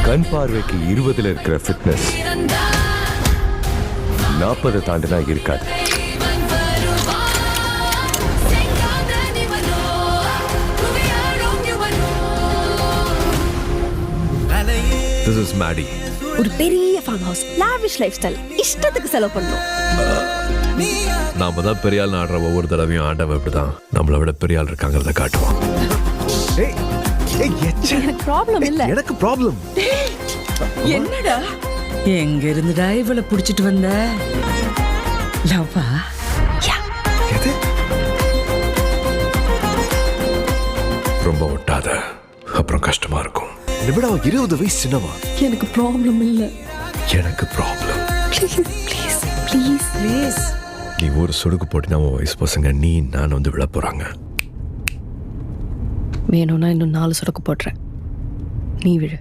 கண் பார்வைக்கு 20 இருக்கிற ஃபிட்னஸ் 40 தாண்டினா இருக்காது. This is Maddie. ஒரு பெரிய farm house, lavish life style, இஷ்டத்துக்கு செலவு பண்ணணும். நாம தான் பெரிய ஆள் ஆடுற ஒவ்வொரு தடவையும் ஆண்டவன் இப்படிதான் நம்மளை விட பெரிய ஆள் இருக்காங்கிறத காட்டுவான். எனக்கு ப்ராப்ளம் இல்ல. எனக்கு ப்ராப்ளம். என்னடா எங்க இருந்துடா இவளை புடிச்சிட்டு வந்த? லவ்வா? ரொம்ப ஒட்டாத, அப்புறம் கஷ்டமா இருக்கும். நிமிடா 20 வயசு சின்னவா. எனக்கு ப்ராப்ளம் இல்ல. எனக்கு ப்ராப்ளம். Please please please. நீ ஒரு சொடுக்கு போட்டினா உன் வயசு பசங்க நீ நான் வந்து விழ போறாங்க. வேணும்னா இன்னும் 4 சொடக்கு போடுறேன், நீ விழு.